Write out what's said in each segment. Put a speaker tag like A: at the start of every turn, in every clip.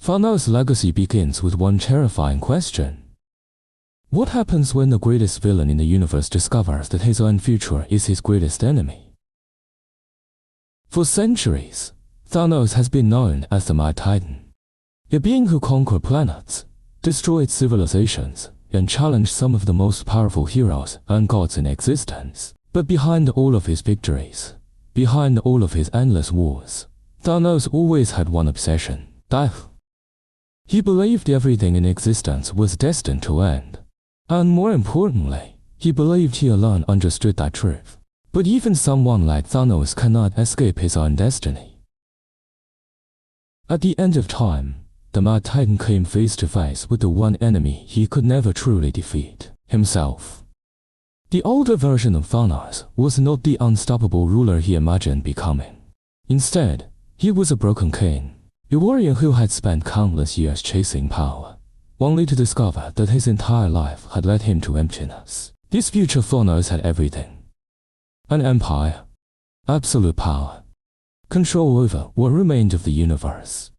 A: Thanos' legacy begins with one terrifying question. What happens when the greatest villain in the universe discovers that his own future is his greatest enemy? For centuries, Thanos has been known as the Mad Titan, a being who conquered planets, destroyed civilizations, and challenged some of the most powerful heroes and gods in existence. But behind all of his victories, behind all of his endless wars, Thanos always had one obsession: death. He believed everything in existence was destined to end. And more importantly, he believed he alone understood that truth. But even someone like Thanos cannot escape his own destiny. At the end of time, the Mad Titan came face to face with the one enemy he could never truly defeat: himself. The older version of Thanos was not the unstoppable ruler he imagined becoming. Instead, he was a broken king, a warrior who had spent countless years chasing power, only to discover that his entire life had led him to emptiness. This future Thanos had everything: an empire, absolute power, control over what remained of the universe.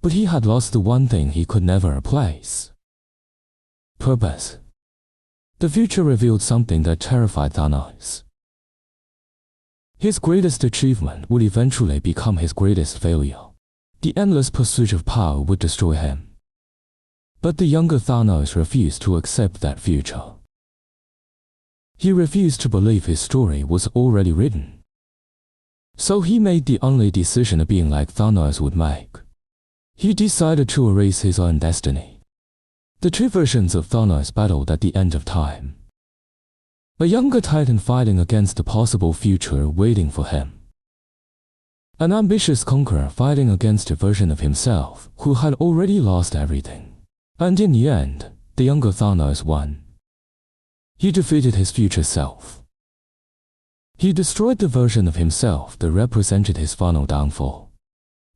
A: But he had lost the one thing he could never replace: purpose. The future revealed something that terrified Thanos. His greatest achievement would eventually become his greatest failure. The endless pursuit of power would destroy him. But the younger Thanos refused to accept that future. He refused to believe his story was already written. So he made the only decision a being like Thanos would make. He decided to erase his own destiny. The two versions of Thanos battled at the end of time. A younger Titan fighting against the possible future waiting for him. An ambitious conqueror fighting against a version of himself who had already lost everything. And in the end, the younger Thanos won. He defeated his future self. He destroyed the version of himself that represented his final downfall.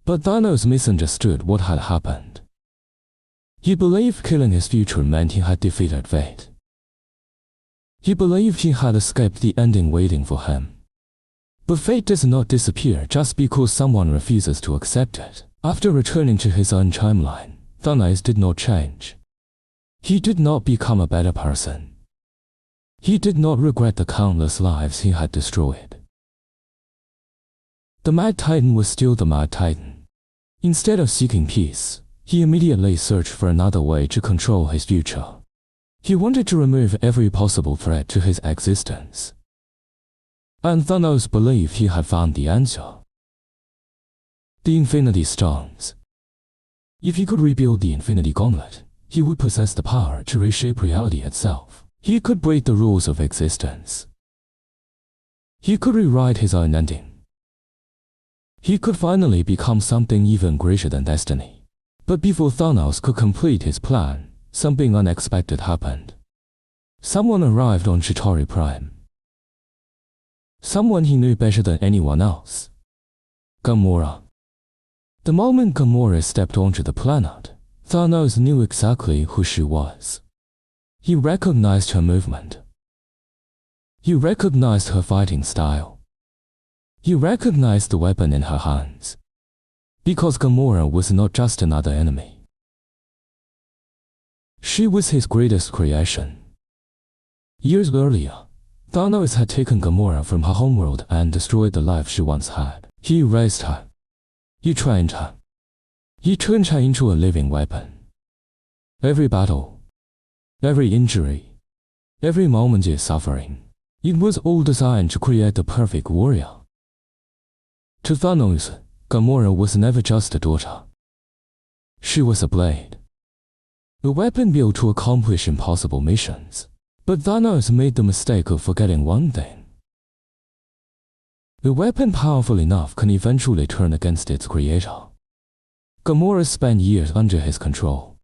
A: But Thanos misunderstood what had happened. He believed killing his future meant he had defeated fate. He believed he had escaped the ending waiting for him. But fate does not disappear just because someone refuses to accept it. After returning to his own timeline, Thanos did not change. He did not become a better person. He did not regret the countless lives he had destroyed. The Mad Titan was still the Mad Titan. Instead of seeking peace, he immediately searched for another way to control his future. He wanted to remove every possible threat to his existence. And Thanos believed he had found the answer: the Infinity Stones. If he could rebuild the Infinity Gauntlet, he would possess the power to reshape reality itself. He could break the rules of existence. He could rewrite his own ending. He could finally become something even greater than destiny. But before Thanos could complete his plan, something unexpected happened. Someone arrived on Chitauri Prime. Someone he knew better than anyone else: Gamora. The moment Gamora stepped onto the planet, Thanos knew exactly who she was. He recognized her movement. He recognized her fighting style. He recognized the weapon in her hands. Because Gamora was not just another enemy. She was his greatest creation. Years earlier, Thanos had taken Gamora from her homeworld and destroyed the life she once had. He erased her. He trained her. He turned her into a living weapon. Every battle, every injury, every moment of suffering, it was all designed to create the perfect warrior. To Thanos, Gamora was never just a daughter. She was a blade. A weapon built to accomplish impossible missions. But Thanos made the mistake of forgetting one thing. A weapon powerful enough can eventually turn against its creator. Gamora spent years under his control.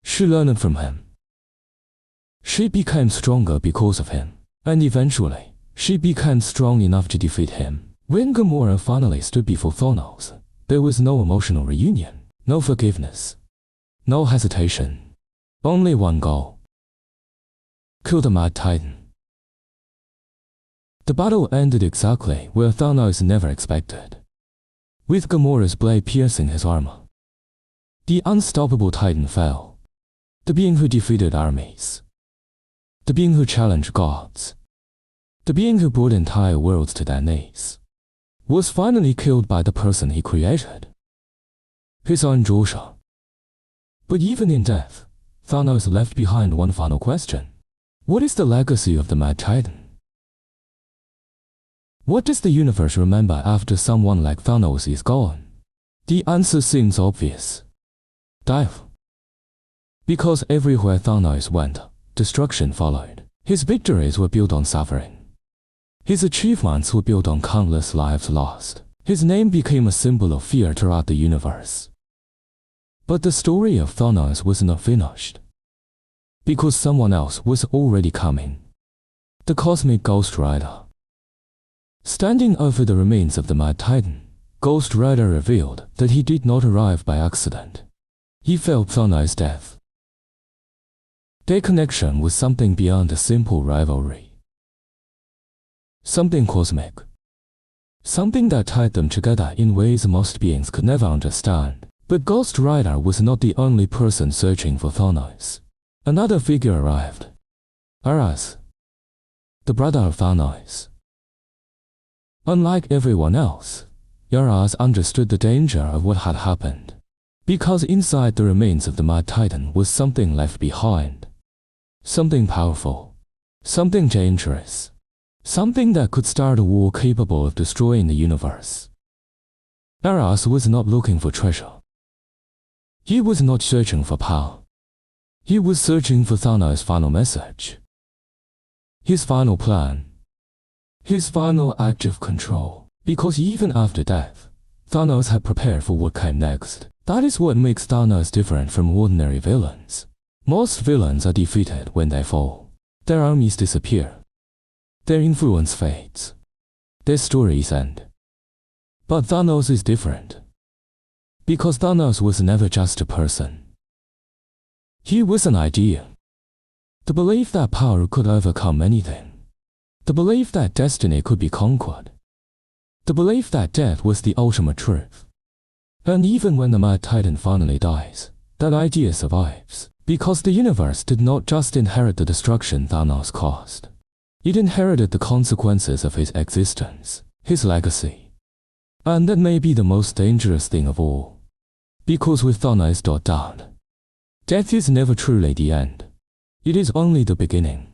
A: She learned from him. She became stronger because of him, and eventually, she became strong enough to defeat him. When Gamora finally stood before Thanos, there was no emotional reunion, no forgiveness, no hesitation. Only one goal: kill the Mad Titan. The battle ended exactly where Thanos never expected. with Gamora's blade piercing his armor. The unstoppable Titan fell. The being who defeated armies. The being who challenged gods. The being who brought entire worlds to their knees. Was finally killed by the person he created. His own Joshua. But even in death, Thanos left behind one final question. What is the legacy of the Mad Titan? What does the universe remember after someone like Thanos is gone? The answer seems obvious. Death. Because everywhere Thanos went, destruction followed. His victories were built on suffering. His achievements were built on countless lives lost. His name became a symbol of fear throughout the universe. But the story of Thanos was not finished. Because someone else was already coming. The cosmic Ghost Rider. Standing over the remains of the Mad Titan, Ghost Rider revealed that he did not arrive by accident. He felt Thanos' death. Their connection was something beyond a simple rivalry. Something cosmic. Something that tied them together in ways most beings could never understand. But Ghost Rider was not the only person searching for Thanos. Another figure arrived. Ares, the brother of Thanos. Unlike everyone else, Ares understood the danger of what had happened. Because inside the remains of the Mad Titan was something left behind. Something powerful. Something dangerous. Something that could start a war capable of destroying the universe. Ares was not looking for treasure. He was not searching for power. He was searching for Thanos' final message. His final plan. His final act of control. Because even after death, Thanos had prepared for what came next. That is what makes Thanos different from ordinary villains. Most villains are defeated when they fall. Their armies disappear. Their influence fades. Their stories end. But Thanos is different. Because Thanos was never just a person. He was an idea. The belief that power could overcome anything. The belief that destiny could be conquered. The belief that death was the ultimate truth. And even when the Mad Titan finally dies, that idea survives. Because the universe did not just inherit the destruction Thanos caused. It inherited the consequences of his existence, his legacy. And that may be the most dangerous thing of all. Because with Thanos down, death is never truly the end. It is only the beginning.